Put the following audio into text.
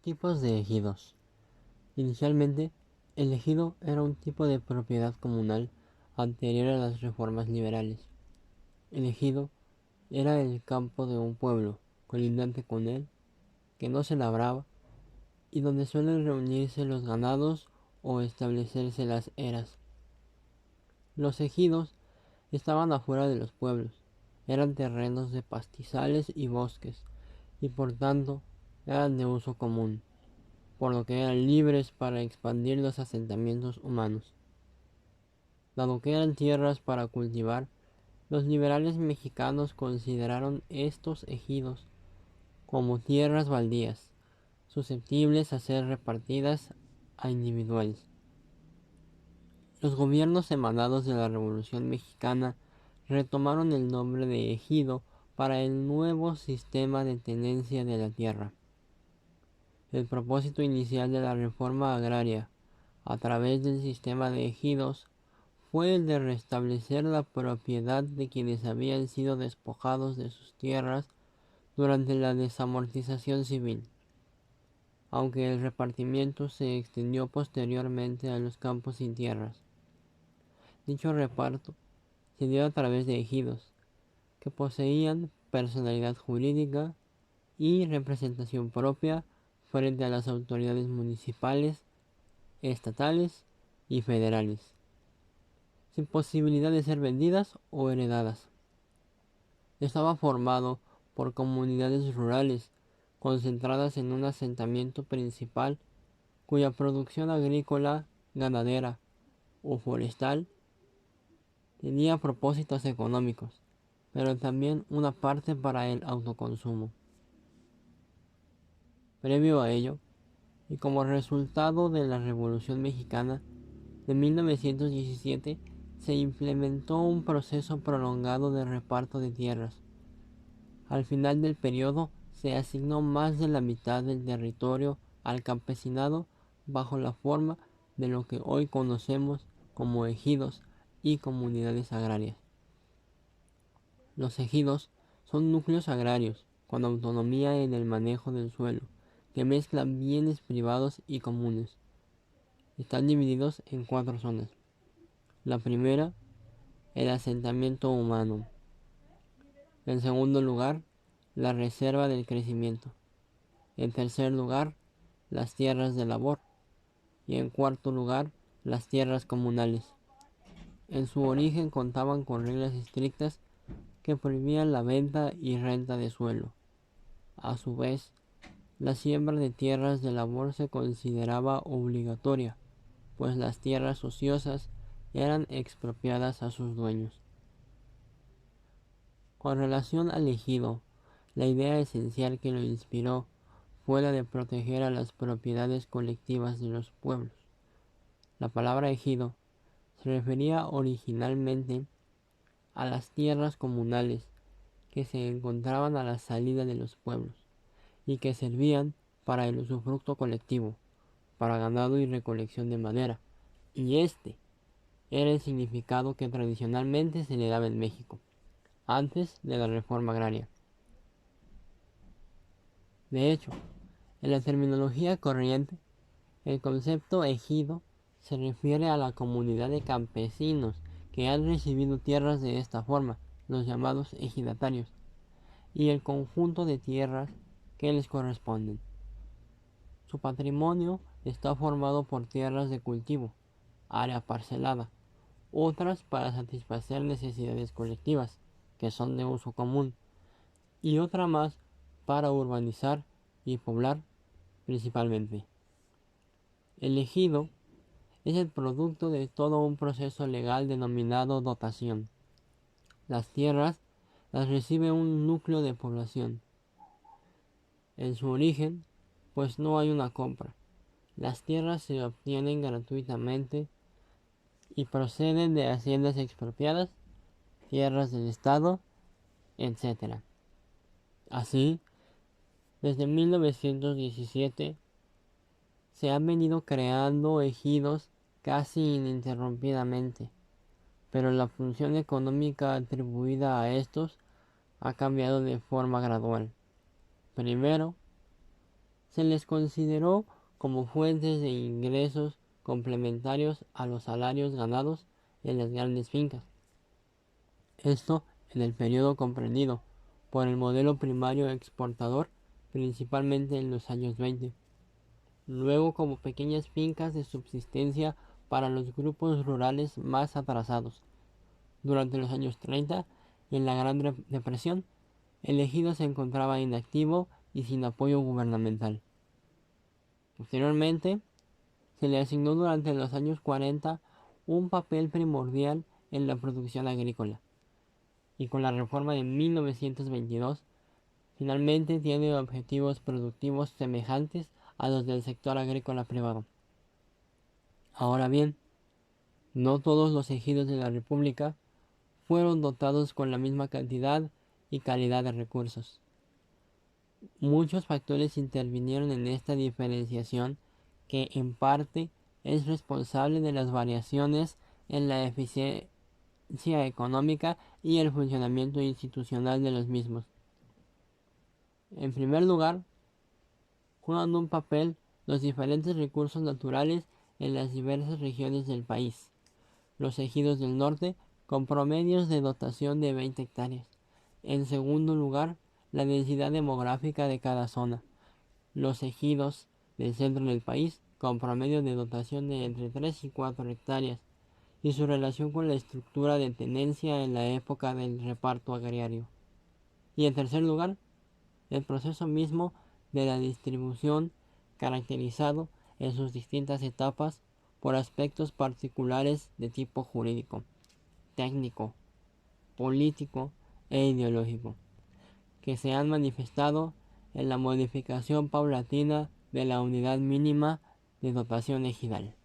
Tipos de ejidos. Inicialmente, el ejido era un tipo de propiedad comunal anterior a las reformas liberales. El ejido era el campo de un pueblo colindante con él, que no se labraba, y donde suelen reunirse los ganados o establecerse las eras. Los ejidos estaban afuera de los pueblos, eran terrenos de pastizales y bosques, y por tanto eran de uso común, por lo que eran libres para expandir los asentamientos humanos. Dado que eran tierras para cultivar, los liberales mexicanos consideraron estos ejidos como tierras baldías, susceptibles a ser repartidas a individuales. Los gobiernos emanados de la Revolución Mexicana retomaron el nombre de ejido para el nuevo sistema de tenencia de la tierra. El propósito inicial de la reforma agraria, a través del sistema de ejidos, fue el de restablecer la propiedad de quienes habían sido despojados de sus tierras durante la desamortización civil, aunque el repartimiento se extendió posteriormente a los campos sin tierras. Dicho reparto se dio a través de ejidos, que poseían personalidad jurídica y representación propia frente a las autoridades municipales, estatales y federales, sin posibilidad de ser vendidas o heredadas. Estaba formado por comunidades rurales concentradas en un asentamiento principal cuya producción agrícola, ganadera o forestal tenía propósitos económicos, pero también una parte para el autoconsumo. Previo a ello, y como resultado de la Revolución Mexicana de 1917, se implementó un proceso prolongado de reparto de tierras. Al final del periodo, se asignó más de la mitad del territorio al campesinado bajo la forma de lo que hoy conocemos como ejidos y comunidades agrarias. Los ejidos son núcleos agrarios con autonomía en el manejo del suelo, que mezclan bienes privados y comunes. Están divididos en 4 zonas. La primera, el asentamiento humano. En segundo lugar, la reserva del crecimiento. En tercer lugar, las tierras de labor. Y en cuarto lugar, las tierras comunales. En su origen contaban con reglas estrictas que prohibían la venta y renta de suelo. A su vez, la siembra de tierras de labor se consideraba obligatoria, pues las tierras ociosas eran expropiadas a sus dueños. Con relación al ejido, la idea esencial que lo inspiró fue la de proteger a las propiedades colectivas de los pueblos. La palabra ejido se refería originalmente a las tierras comunales que se encontraban a la salida de los pueblos y que servían para el usufructo colectivo, para ganado y recolección de madera, y este era el significado que tradicionalmente se le daba en México, antes de la reforma agraria. De hecho, en la terminología corriente, el concepto ejido se refiere a la comunidad de campesinos que han recibido tierras de esta forma, los llamados ejidatarios, y el conjunto de tierras que les corresponden. Su patrimonio está formado por tierras de cultivo, área parcelada, otras para satisfacer necesidades colectivas, que son de uso común, y otra más para urbanizar y poblar principalmente. El ejido es el producto de todo un proceso legal denominado dotación. Las tierras las recibe un núcleo de población. En su origen, pues no hay una compra. Las tierras se obtienen gratuitamente y proceden de haciendas expropiadas, tierras del Estado, etc. Así, desde 1917 se han venido creando ejidos casi ininterrumpidamente, pero la función económica atribuida a estos ha cambiado de forma gradual. Primero, se les consideró como fuentes de ingresos complementarios a los salarios ganados en las grandes fincas. Esto en el periodo comprendido por el modelo primario exportador, principalmente en los años 20. Luego como pequeñas fincas de subsistencia para los grupos rurales más atrasados. Durante los años 30 y en la Gran Depresión, el ejido se encontraba inactivo y sin apoyo gubernamental. Posteriormente, se le asignó durante los años 40 un papel primordial en la producción agrícola, y con la reforma de 1922, finalmente tiene objetivos productivos semejantes a los del sector agrícola privado. Ahora bien, no todos los ejidos de la República fueron dotados con la misma cantidad y calidad de recursos. Muchos factores intervinieron en esta diferenciación, que en parte es responsable de las variaciones en la eficiencia económica y el funcionamiento institucional de los mismos. En primer lugar, juegan un papel los diferentes recursos naturales en las diversas regiones del país. Los ejidos del norte, con promedios de dotación de 20 hectáreas. En segundo lugar, la densidad demográfica de cada zona. Los ejidos del centro del país, con promedio de dotación de entre 3 y 4 hectáreas, y su relación con la estructura de tenencia en la época del reparto agrario. Y en tercer lugar, el proceso mismo de la distribución, caracterizado en sus distintas etapas por aspectos particulares de tipo jurídico, técnico, político e ideológico, que se han manifestado en la modificación paulatina de la unidad mínima de dotación ejidal.